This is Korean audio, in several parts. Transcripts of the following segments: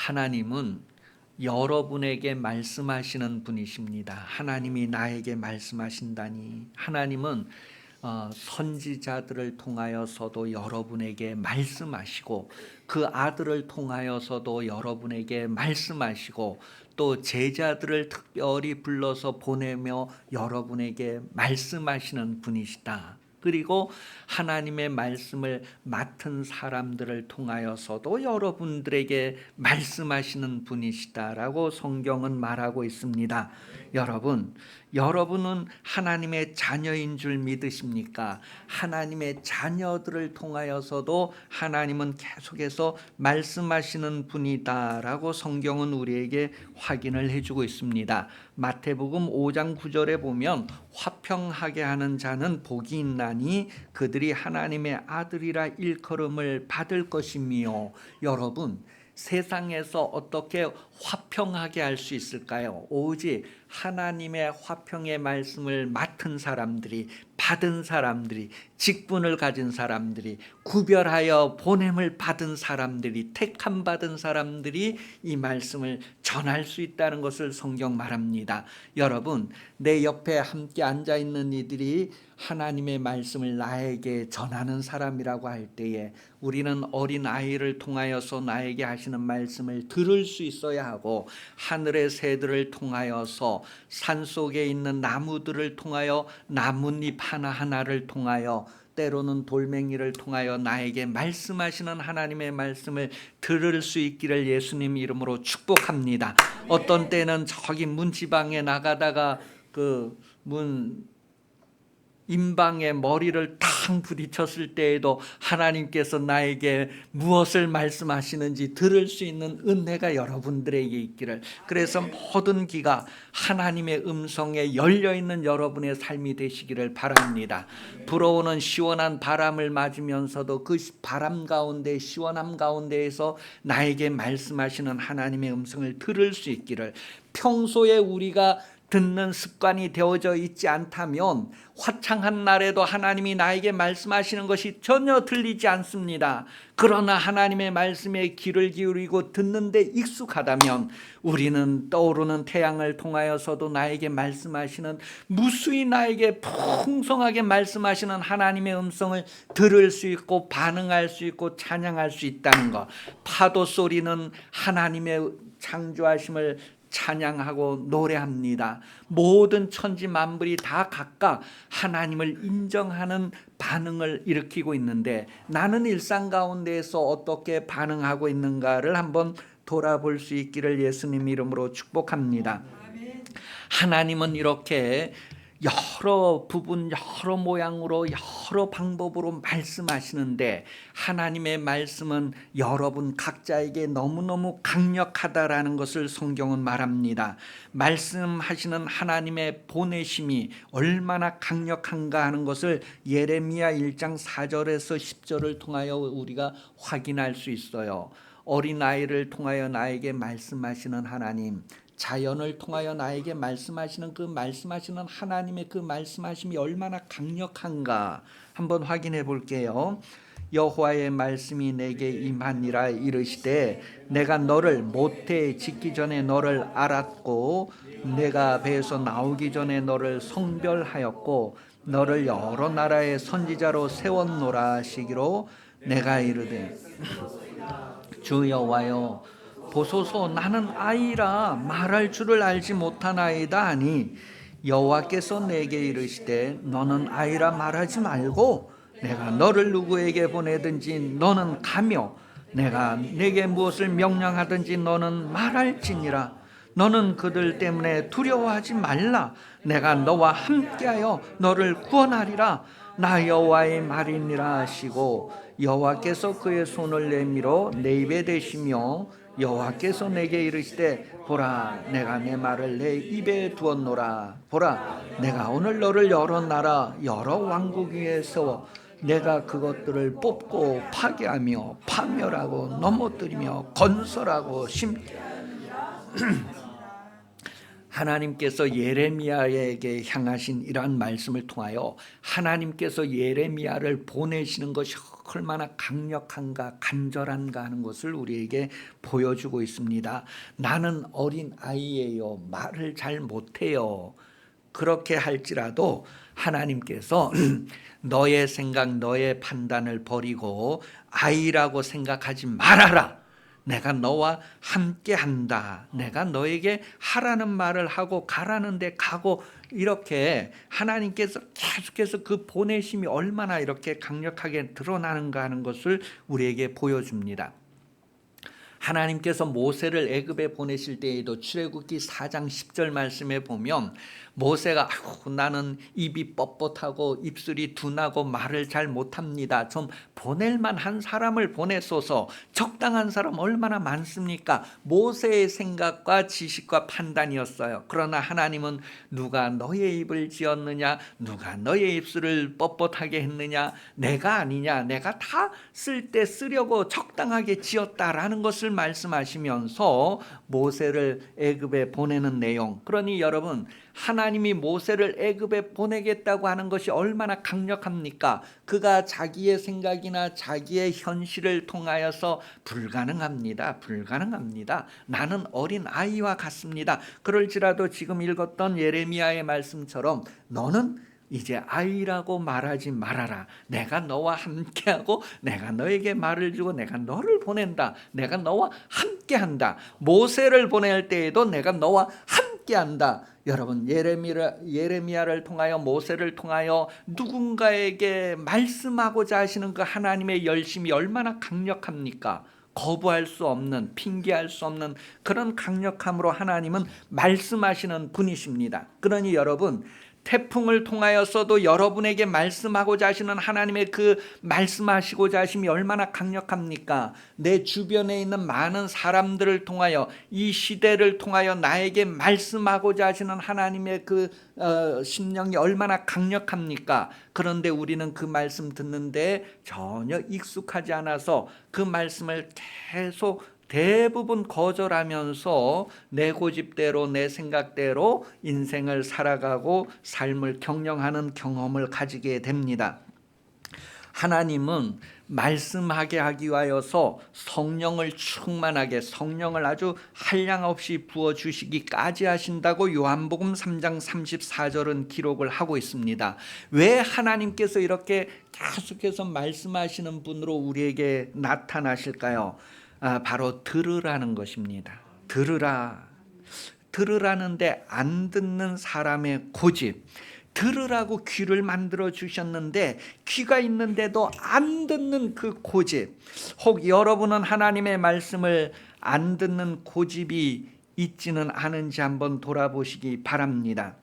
하나님은 여러분에게 말씀하시는 분이십니다. 하나님이 나에게 말씀하신다니. 하나님은 선지자들을 통하여서도 여러분에게 말씀하시고, 그 아들을 통하여서도 여러분에게 말씀하시고, 또 제자들을 특별히 불러서 보내며 여러분에게 말씀하시는 분이시다. 그리고 하나님의 말씀을 맡은 사람들을 통하여서도 여러분들에게 말씀하시는 분이시다라고 성경은 말하고 있습니다. 여러분은 하나님의 자녀인 줄 믿으십니까? 하나님의 자녀들을 통하여서도 하나님은 계속해서 말씀하시는 분이다라고 성경은 우리에게 확인을 해주고 있습니다. 마태복음 5장 9절에 보면 화평하게 하는 자는 복이 있나니 그들이 하나님의 아들이라 일컬음을 받을 것이며. 여러분, 세상에서 어떻게 화평하게 할 수 있을까요? 오직 하나님의 화평의 말씀을 맡은 사람들이, 받은 사람들이, 직분을 가진 사람들이, 구별하여 보냄을 받은 사람들이, 택함 받은 사람들이 이 말씀을 전할 수 있다는 것을 성경 말합니다. 여러분, 내 옆에 함께 앉아 있는 이들이 하나님의 말씀을 나에게 전하는 사람이라고 할 때에 우리는 어린 아이를 통하여서 나에게 하시는 말씀을 들을 수 있어야 하고, 하늘의 새들을 통하여서, 산속에 있는 나무들을 통하여, 나뭇잎 하나하나를 통하여, 때로는 돌멩이를 통하여 나에게 말씀하시는 하나님의 말씀을 들을 수 있기를 예수님 이름으로 축복합니다. 어떤 때는 저기 문지방에 나가다가 그 문 임방에 머리를 탕 부딪혔을 때에도 하나님께서 나에게 무엇을 말씀하시는지 들을 수 있는 은혜가 여러분들에게 있기를, 그래서 모든 귀가 하나님의 음성에 열려있는 여러분의 삶이 되시기를 바랍니다. 불어오는 시원한 바람을 맞으면서도 그 바람 가운데, 시원함 가운데에서 나에게 말씀하시는 하나님의 음성을 들을 수 있기를. 평소에 우리가 듣는 습관이 되어져 있지 않다면 화창한 날에도 하나님이 나에게 말씀하시는 것이 전혀 들리지 않습니다. 그러나 하나님의 말씀에 귀를 기울이고 듣는데 익숙하다면 우리는 떠오르는 태양을 통하여서도 나에게 말씀하시는, 무수히 나에게 풍성하게 말씀하시는 하나님의 음성을 들을 수 있고 반응할 수 있고 찬양할 수 있다는 것. 파도 소리는 하나님의 창조하심을 찬양하고 노래합니다. 모든 천지 만물이 다 각각 하나님을 인정하는 반응을 일으키고 있는데, 나는 일상 가운데에서 어떻게 반응하고 있는가를 한번 돌아볼 수 있기를 예수님 이름으로 축복합니다. 하나님은 이렇게 여러 부분, 여러 모양으로, 여러 방법으로 말씀하시는데, 하나님의 말씀은 여러분 각자에게 너무너무 강력하다라는 것을 성경은 말합니다. 말씀하시는 하나님의 보내심이 얼마나 강력한가 하는 것을 예레미야 1장 4절에서 10절을 통하여 우리가 확인할 수 있어요. 어린아이를 통하여 나에게 말씀하시는 하나님, 자연을 통하여 나에게 말씀하시는 그 말씀하시는 하나님의 그 말씀하심이 얼마나 강력한가 한번 확인해 볼게요. 여호와의 말씀이 내게 임하니라 이르시되, 내가 너를 모태에 짓기 전에 너를 알았고, 내가 배에서 나오기 전에 너를 성별하였고, 너를 여러 나라의 선지자로 세웠노라 하시기로, 내가 이르되 주 여호와여, 보소서, 나는 아이라 말할 줄을 알지 못하나이다 하니, 여호와께서 내게 이르시되 너는 아이라 말하지 말고 내가 너를 누구에게 보내든지 너는 가며 내가 내게 무엇을 명령하든지 너는 말할지니라. 너는 그들 때문에 두려워하지 말라. 내가 너와 함께하여 너를 구원하리라. 나 여호와의 말이니라 하시고, 여호와께서 그의 손을 내밀어 내 입에 대시며 여호와께서 내게 이르시되, 보라, 내가 내 말을 내 입에 두었노라. 보라, 내가 오늘 너를 여러 나라 여러 왕국 위에 세워 내가 그것들을 뽑고 파괴하며 파멸하고 넘어뜨리며 건설하고 심게 하나님께서 예레미야에게 향하신 이러한 말씀을 통하여 하나님께서 예레미야를 보내시는 것이 얼마나 강력한가 간절한가 하는 것을 우리에게 보여주고 있습니다. 나는 어린 아이예요. 말을 잘 못해요. 그렇게 할지라도 하나님께서 너의 생각, 너의 판단을 버리고 아이라고 생각하지 말아라. 내가 너와 함께 한다. 내가 너에게 하라는 말을 하고 가라는 데 가고, 이렇게 하나님께서 계속해서 그 보내심이 얼마나 이렇게 강력하게 드러나는가 하는 것을 우리에게 보여줍니다. 하나님께서 모세를 애굽에 보내실 때에도 출애굽기 4장 10절 말씀에 보면 모세가 나는 입이 뻣뻣하고 입술이 둔하고 말을 잘 못합니다. 좀 보낼 만한 사람을 보내소서. 적당한 사람 얼마나 많습니까? 모세의 생각과 지식과 판단이었어요. 그러나 하나님은 누가 너의 입을 지었느냐? 누가 너의 입술을 뻣뻣하게 했느냐? 내가 아니냐? 내가 다 쓸 때 쓰려고 적당하게 지었다라는 것을 말씀하시면서 모세를 애굽에 보내는 내용. 그러니 여러분, 하나님이 모세를 애굽에 보내겠다고 하는 것이 얼마나 강력합니까? 그가 자기의 생각이나 자기의 현실을 통하여서 불가능합니다. 불가능합니다. 나는 어린 아이와 같습니다. 그럴지라도 지금 읽었던 예레미야의 말씀처럼 너는 이제 아이라고 말하지 말아라. 내가 너와 함께하고 내가 너에게 말을 주고 내가 너를 보낸다. 내가 너와 함께한다. 모세를 보낼 때에도 내가 너와 함께한다. 여러분, 예레미야를 통하여 모세를 통하여 누군가에게 말씀하고자 하시는 그 하나님의 열심이 얼마나 강력합니까? 거부할 수 없는, 핑계할 수 없는 그런 강력함으로 하나님은 말씀하시는 분이십니다. 그러니 여러분, 태풍을 통하여서도 여러분에게 말씀하고자 하시는 하나님의 그 말씀하시고자 하심이 얼마나 강력합니까? 내 주변에 있는 많은 사람들을 통하여, 이 시대를 통하여 나에게 말씀하고자 하시는 하나님의 그 심령이 얼마나 강력합니까? 그런데 우리는 그 말씀 듣는데 전혀 익숙하지 않아서 그 말씀을 계속 대부분 거절하면서 내 고집대로 내 생각대로 인생을 살아가고 삶을 경영하는 경험을 가지게 됩니다. 하나님은 말씀하게 하기 위하여서 성령을 충만하게, 성령을 아주 한량없이 부어주시기까지 하신다고 요한복음 3장 34절은 기록을 하고 있습니다. 왜 하나님께서 이렇게 계속해서 말씀하시는 분으로 우리에게 나타나실까요? 바로 들으라는 것입니다. 들으라는데 안 듣는 사람의 고집. 들으라고 귀를 만들어 주셨는데 귀가 있는데도 안 듣는 그 고집. 혹 여러분은 하나님의 말씀을 안 듣는 고집이 있지는 않은지 한번 돌아보시기 바랍니다.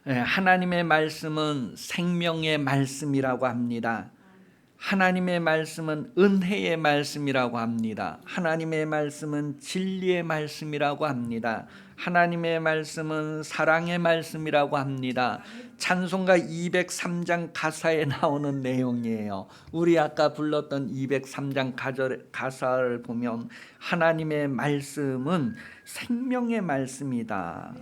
하나님의 말씀은 생명의 말씀이라고 합니다. 하나님의 말씀은 은혜의 말씀이라고 합니다. 하나님의 말씀은 진리의 말씀이라고 합니다. 하나님의 말씀은 사랑의 말씀이라고 합니다. 찬송가 203장 가사에 나오는 내용이에요. 우리 아까 불렀던 203장 가사를 보면 하나님의 말씀은 생명의 말씀이다.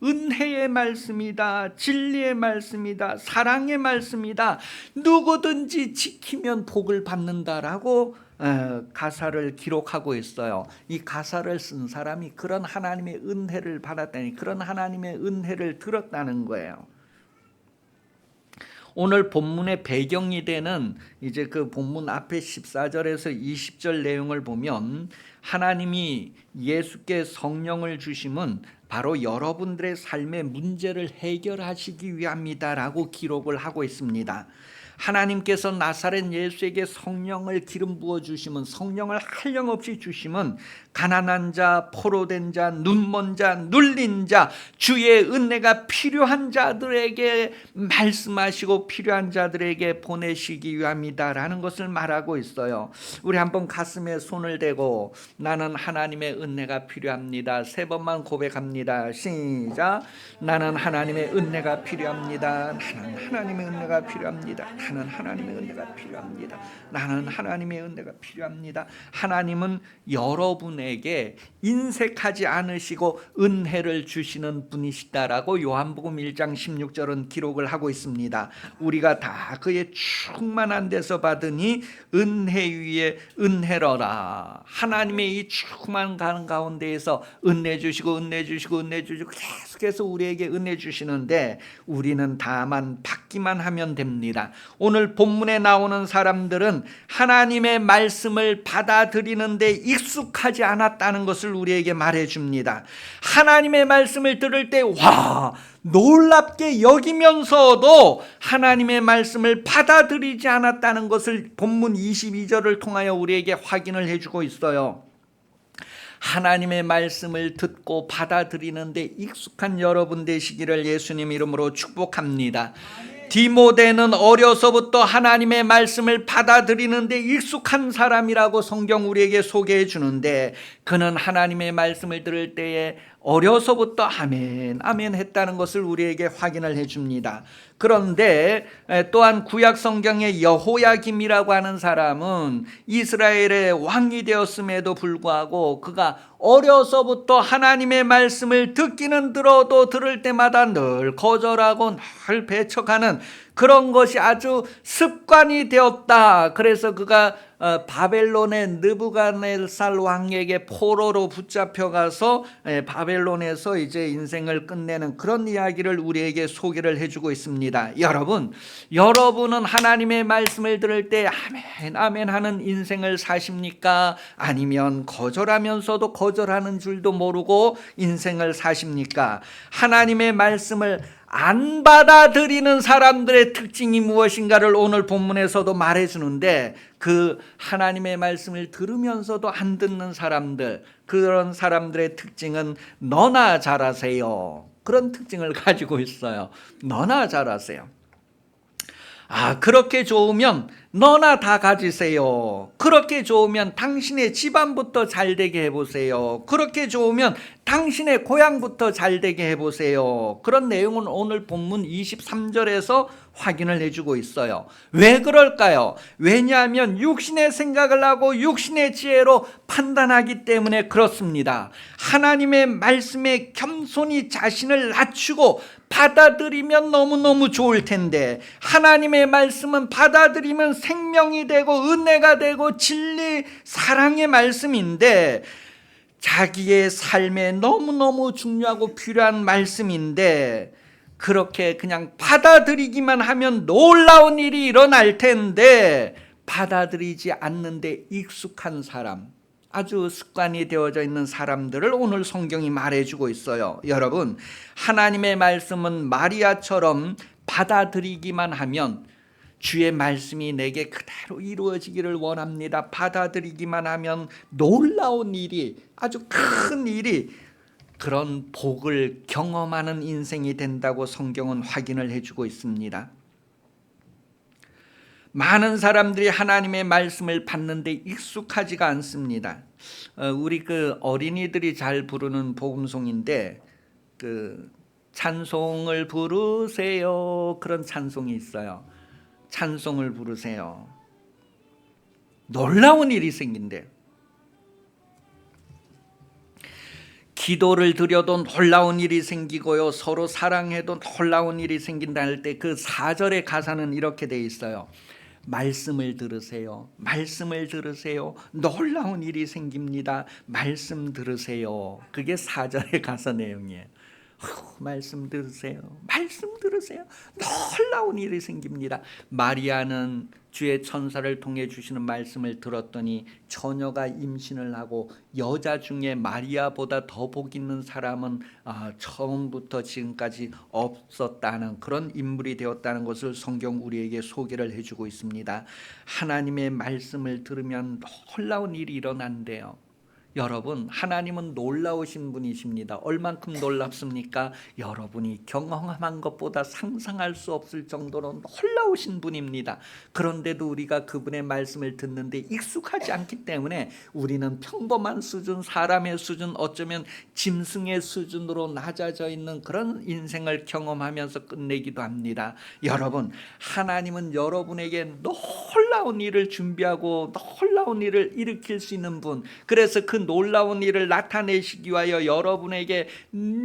은혜의 말씀이다. 진리의 말씀이다. 사랑의 말씀이다. 누구든지 지키면 복을 받는다라고 가사를 기록하고 있어요. 이 가사를 쓴 사람이 그런 하나님의 은혜를 받았다니, 그런 하나님의 은혜를 들었다는 거예요. 오늘 본문의 배경이 되는 이제 그 본문 앞에 14절에서 20절 내용을 보면 하나님이 예수께 성령을 주심은 바로 여러분들의 삶의 문제를 해결하시기 위함이다라고 기록을 하고 있습니다. 하나님께서 나사렛 예수에게 성령을 기름 부어 주심은, 성령을 한량없이 주심은 가난한 자, 포로된 자, 눈먼 자, 눌린 자, 주의 은혜가 필요한 자들에게 말씀하시고 필요한 자들에게 보내시기 위함이다라는 것을 말하고 있어요. 우리 한번 가슴에 손을 대고 나는 하나님의 은혜가 필요합니다. 3번만 고백합니다. 시작. 나는 하나님의 은혜가 필요합니다. 나는 하나님의 은혜가 필요합니다. 나는 하나님의 은혜가 필요합니다. 나는 하나님의 은혜가 필요합니다. 하나님은 여러분에게 인색하지 않으시고 은혜를 주시는 분이시다라고 요한복음 1장 16절은 기록을 하고 있습니다. 우리가 다 그의 충만한 데서 받으니 은혜 위에 은혜로라. 하나님의 이 충만한 가운데에서 은혜 주시고 은혜 주시고 은혜 주시고 계속해서 우리에게 은혜 주시는데 우리는 다만 받기만 하면 됩니다. 오늘 본문에 나오는 사람들은 하나님의 말씀을 받아들이는데 익숙하지 않았다는 것을 우리에게 말해줍니다. 하나님의 말씀을 들을 때 와, 놀랍게 여기면서도 하나님의 말씀을 받아들이지 않았다는 것을 본문 22절을 통하여 우리에게 확인을 해주고 있어요. 하나님의 말씀을 듣고 받아들이는데 익숙한 여러분 되시기를 예수님 이름으로 축복합니다. 디모데는 어려서부터 하나님의 말씀을 받아들이는데 익숙한 사람이라고 성경 우리에게 소개해 주는데 그는 하나님의 말씀을 들을 때에 어려서부터 아멘 아멘 했다는 것을 우리에게 확인을 해 줍니다. 그런데 또한 구약 성경의 여호야김이라고 하는 사람은 이스라엘의 왕이 되었음에도 불구하고 그가 어려서부터 하나님의 말씀을 듣기는 들어도 들을 때마다 늘 거절하고 늘 배척하는 그런 것이 아주 습관이 되었다. 그래서 그가 바벨론의 느부갓네살 왕에게 포로로 붙잡혀가서 바벨론에서 이제 인생을 끝내는 그런 이야기를 우리에게 소개를 해주고 있습니다. 여러분은 하나님의 말씀을 들을 때 아멘 아멘 하는 인생을 사십니까? 아니면 거절하면서도 거절하는 줄도 모르고 인생을 사십니까? 하나님의 말씀을 안 받아들이는 사람들의 특징이 무엇인가를 오늘 본문에서도 말해주는데 그 하나님의 말씀을 들으면서도 안 듣는 사람들, 그런 사람들의 특징은 너나 잘하세요. 그런 특징을 가지고 있어요. 너나 잘하세요. 그렇게 좋으면 너나 다 가지세요. 그렇게 좋으면 당신의 집안부터 잘되게 해보세요. 그렇게 좋으면 당신의 고향부터 잘되게 해보세요. 그런 내용은 오늘 본문 23절에서 확인을 해주고 있어요. 왜 그럴까요? 왜냐하면 육신의 생각을 하고 육신의 지혜로 판단하기 때문에 그렇습니다. 하나님의 말씀에 겸손히 자신을 낮추고 받아들이면 너무너무 좋을 텐데 하나님의 말씀은 받아들이면 생명이 되고 은혜가 되고 진리, 사랑의 말씀인데 자기의 삶에 너무너무 중요하고 필요한 말씀인데 그렇게 그냥 받아들이기만 하면 놀라운 일이 일어날 텐데 받아들이지 않는데 익숙한 사람, 아주 습관이 되어져 있는 사람들을 오늘 성경이 말해주고 있어요. 여러분, 하나님의 말씀은 마리아처럼 받아들이기만 하면 주의 말씀이 내게 그대로 이루어지기를 원합니다. 받아들이기만 하면 놀라운 일이, 아주 큰 일이, 그런 복을 경험하는 인생이 된다고 성경은 확인을 해주고 있습니다. 많은 사람들이 하나님의 말씀을 받는데 익숙하지가 않습니다. 우리 그 어린이들이 잘 부르는 복음송인데 그 찬송을 부르세요, 그런 찬송이 있어요. 찬송을 부르세요. 놀라운 일이 생긴대요. 기도를 드려도 놀라운 일이 생기고요, 서로 사랑해도 놀라운 일이 생긴다 할 때 그 4절의 가사는 이렇게 돼 있어요. 말씀을 들으세요. 말씀을 들으세요. 놀라운 일이 생깁니다. 말씀 들으세요. 그게 4절의 가사 내용이에요. 말씀 들으세요. 말씀 들으세요. 놀라운 일이 생깁니다. 마리아는 주의 천사를 통해 주시는 말씀을 들었더니 처녀가 임신을 하고 여자 중에 마리아보다 더 복 있는 사람은 처음부터 지금까지 없었다는 그런 인물이 되었다는 것을 성경 우리에게 소개를 해주고 있습니다. 하나님의 말씀을 들으면 놀라운 일이 일어난대요. 여러분, 하나님은 놀라우신 분이십니다. 얼만큼 놀랍습니까? 여러분이 경험한 것보다 상상할 수 없을 정도로 놀라우신 분입니다. 그런데도 우리가 그분의 말씀을 듣는데 익숙하지 않기 때문에 우리는 평범한 수준, 사람의 수준, 어쩌면 짐승의 수준으로 낮아져 있는 그런 인생을 경험하면서 끝내기도 합니다. 여러분, 하나님은 여러분에게 놀라운 일을 준비하고 놀라운 일을 일으킬 수 있는 분, 그래서 그 놀라운 일을 나타내시기 위하여 여러분에게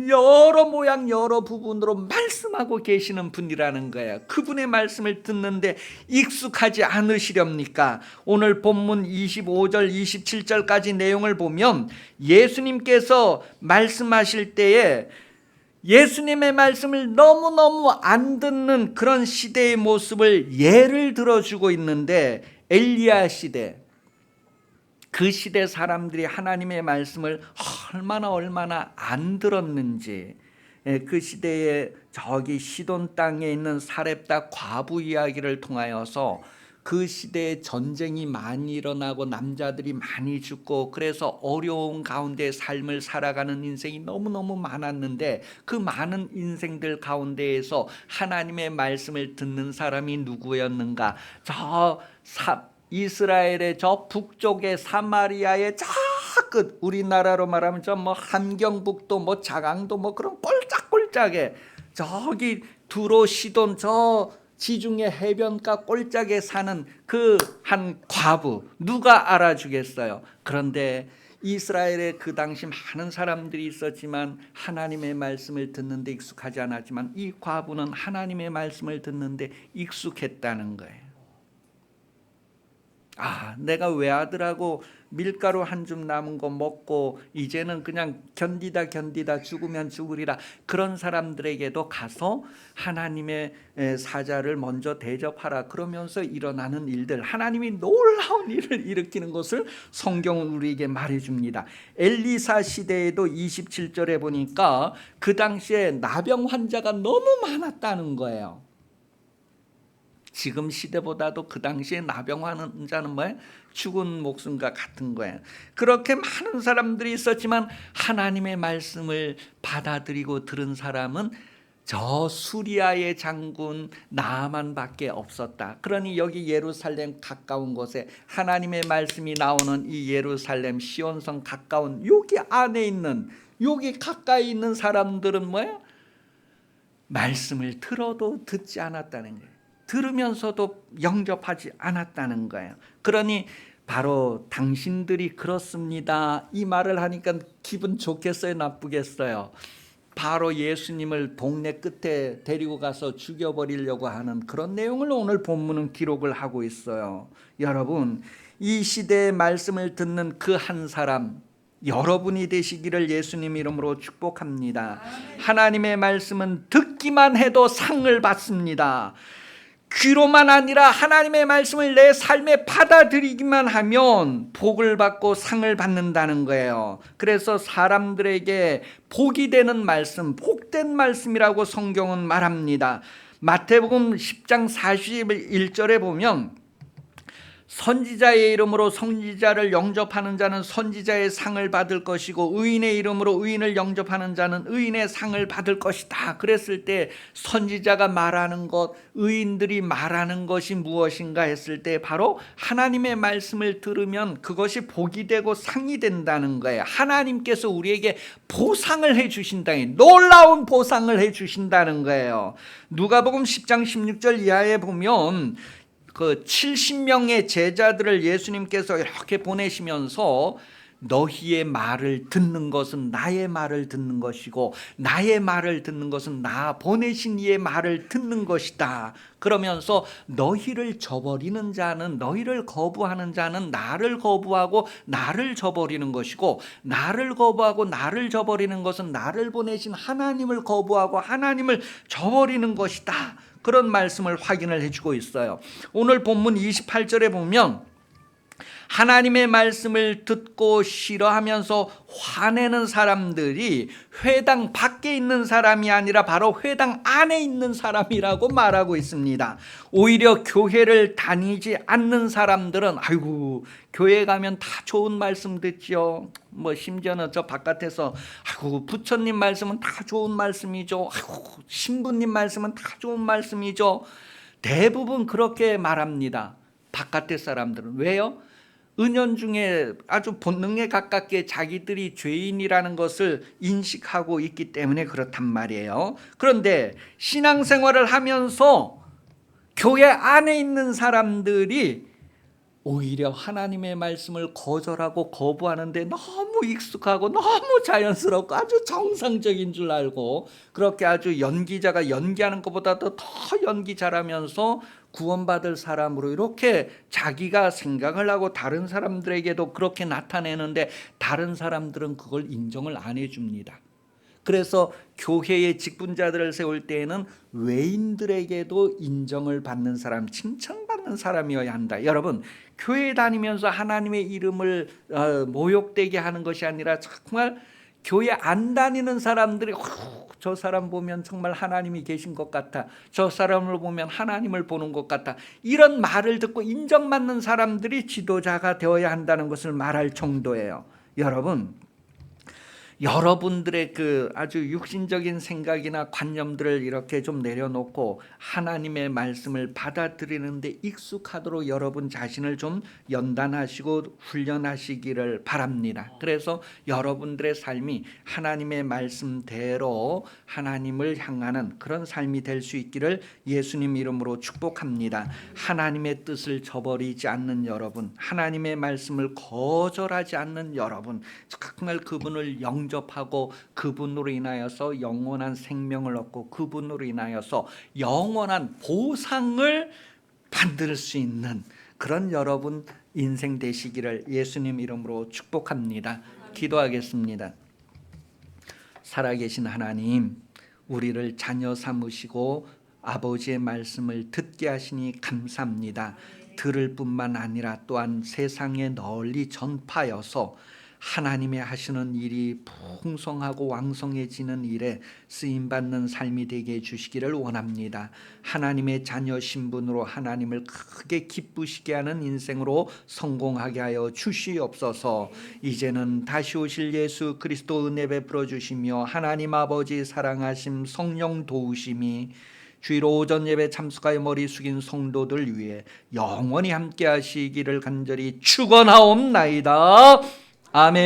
여러 모양 여러 부분으로 말씀하고 계시는 분이라는 거예요. 그분의 말씀을 듣는데 익숙하지 않으시렵니까? 오늘 본문 25절 27절까지 내용을 보면 예수님께서 말씀하실 때에 예수님의 말씀을 너무너무 안 듣는 그런 시대의 모습을 예를 들어주고 있는데, 엘리야 시대, 그 시대 사람들이 하나님의 말씀을 얼마나 안 들었는지, 그 시대에 저기 시돈 땅에 있는 사렙다 과부 이야기를 통하여서 그 시대에 전쟁이 많이 일어나고 남자들이 많이 죽고 그래서 어려운 가운데 삶을 살아가는 인생이 너무너무 많았는데, 그 많은 인생들 가운데에서 하나님의 말씀을 듣는 사람이 누구였는가? 이스라엘의 저 북쪽의 사마리아의 저 끝, 우리나라로 말하면 저 뭐 함경북도 뭐 자강도 뭐 그런 꼴짝꼴짝에 저기 두로 시돈 저 지중해 해변가 꼴짝에 사는 그 한 과부, 누가 알아주겠어요? 그런데 이스라엘에 그 당시 많은 사람들이 있었지만 하나님의 말씀을 듣는데 익숙하지 않았지만 이 과부는 하나님의 말씀을 듣는데 익숙했다는 거예요. 내가 외아들하고 밀가루 한 줌 남은 거 먹고 이제는 그냥 견디다 죽으면 죽으리라, 그런 사람들에게도 가서 하나님의 사자를 먼저 대접하라, 그러면서 일어나는 일들, 하나님이 놀라운 일을 일으키는 것을 성경은 우리에게 말해줍니다. 엘리사 시대에도 27절에 보니까 그 당시에 나병 환자가 너무 많았다는 거예요. 지금 시대보다도 그 당시에 나병 환자는 뭐예요? 죽은 목숨과 같은 거예요. 그렇게 많은 사람들이 있었지만 하나님의 말씀을 받아들이고 들은 사람은 저 수리아의 장군 나아만밖에 없었다. 그러니 여기 예루살렘 가까운 곳에 하나님의 말씀이 나오는 이 예루살렘 시온성 가까운 여기 안에 있는, 여기 가까이 있는 사람들은 뭐예요? 말씀을 들어도 듣지 않았다는 거예요. 들으면서도 영접하지 않았다는 거예요. 그러니 바로 당신들이 그렇습니다, 이 말을 하니까 기분 좋겠어요, 나쁘겠어요? 바로 예수님을 동네 끝에 데리고 가서 죽여버리려고 하는 그런 내용을 오늘 본문은 기록을 하고 있어요. 여러분, 이 시대의 말씀을 듣는 그 한 사람, 여러분이 되시기를 예수님 이름으로 축복합니다. 하나님의 말씀은 듣기만 해도 상을 받습니다. 귀로만 아니라 하나님의 말씀을 내 삶에 받아들이기만 하면 복을 받고 상을 받는다는 거예요. 그래서 사람들에게 복이 되는 말씀, 복된 말씀이라고 성경은 말합니다. 마태복음 10장 41절에 보면 선지자의 이름으로 선지자를 영접하는 자는 선지자의 상을 받을 것이고 의인의 이름으로 의인을 영접하는 자는 의인의 상을 받을 것이다. 그랬을 때 선지자가 말하는 것, 의인들이 말하는 것이 무엇인가 했을 때 바로 하나님의 말씀을 들으면 그것이 복이 되고 상이 된다는 거예요. 하나님께서 우리에게 보상을 해주신다, 놀라운 보상을 해주신다는 거예요. 누가복음 10장 16절 이하에 보면 그 70명의 제자들을 예수님께서 이렇게 보내시면서 너희의 말을 듣는 것은 나의 말을 듣는 것이고 나의 말을 듣는 것은 나 보내신 이의 말을 듣는 것이다. 그러면서 너희를 저버리는 자는, 너희를 거부하는 자는 나를 거부하고 나를 저버리는 것이고 나를 거부하고 나를 저버리는 것은 나를 보내신 하나님을 거부하고 하나님을 저버리는 것이다. 그런 말씀을 확인을 해주고 있어요. 오늘 본문 28절에 보면 하나님의 말씀을 듣고 싫어하면서 화내는 사람들이 회당 밖에 있는 사람이 아니라 바로 회당 안에 있는 사람이라고 말하고 있습니다. 오히려 교회를 다니지 않는 사람들은 아이고 교회 가면 다 좋은 말씀 듣죠. 뭐 심지어는 저 바깥에서 아이고 부처님 말씀은 다 좋은 말씀이죠. 아이고 신부님 말씀은 다 좋은 말씀이죠. 대부분 그렇게 말합니다. 바깥의 사람들은. 왜요? 은연중에 아주 본능에 가깝게 자기들이 죄인이라는 것을 인식하고 있기 때문에 그렇단 말이에요. 그런데 신앙생활을 하면서 교회 안에 있는 사람들이 오히려 하나님의 말씀을 거절하고 거부하는데 너무 익숙하고 너무 자연스럽고 아주 정상적인 줄 알고 그렇게 아주 연기자가 연기하는 것보다도 더 연기 잘하면서 구원받을 사람으로 이렇게 자기가 생각을 하고 다른 사람들에게도 그렇게 나타내는데 다른 사람들은 그걸 인정을 안 해줍니다. 그래서 교회의 직분자들을 세울 때에는 외인들에게도 인정을 받는 사람, 칭찬받는 사람이어야 한다. 여러분, 교회 다니면서 하나님의 이름을 모욕되게 하는 것이 아니라 정말 교회 안 다니는 사람들이 저 사람 보면 정말 하나님이 계신 것 같아. 저 사람을 보면 하나님을 보는 것 같아. 이런 말을 듣고 인정받는 사람들이 지도자가 되어야 한다는 것을 말할 정도예요. 여러분들의 그 아주 육신적인 생각이나 관념들을 이렇게 좀 내려놓고 하나님의 말씀을 받아들이는데 익숙하도록 여러분 자신을 좀 연단하시고 훈련하시기를 바랍니다. 그래서 여러분들의 삶이 하나님의 말씀대로 하나님을 향하는 그런 삶이 될 수 있기를 예수님 이름으로 축복합니다. 하나님의 뜻을 저버리지 않는 여러분, 하나님의 말씀을 거절하지 않는 여러분, 정말 그분을 영접하고 그분으로 인하여서 영원한 생명을 얻고 그분으로 인하여서 영원한 보상을 받을 수 있는 그런 여러분 인생 되시기를 예수님 이름으로 축복합니다. 기도하겠습니다. 살아계신 하나님, 우리를 자녀 삼으시고 아버지의 말씀을 듣게 하시니 감사합니다. 들을 뿐만 아니라 또한 세상에 널리 전파하여서 하나님의 하시는 일이 풍성하고 왕성해지는 일에 쓰임받는 삶이 되게 해주시기를 원합니다. 하나님의 자녀 신분으로 하나님을 크게 기쁘시게 하는 인생으로 성공하게 하여 주시옵소서. 이제는 다시 오실 예수 그리스도 은혜 베풀어 주시며 하나님 아버지 사랑하심 성령 도우심이 주일 오전 예배 참석하여 머리 숙인 성도들 위해 영원히 함께 하시기를 간절히 축원하옵나이다. 아멘.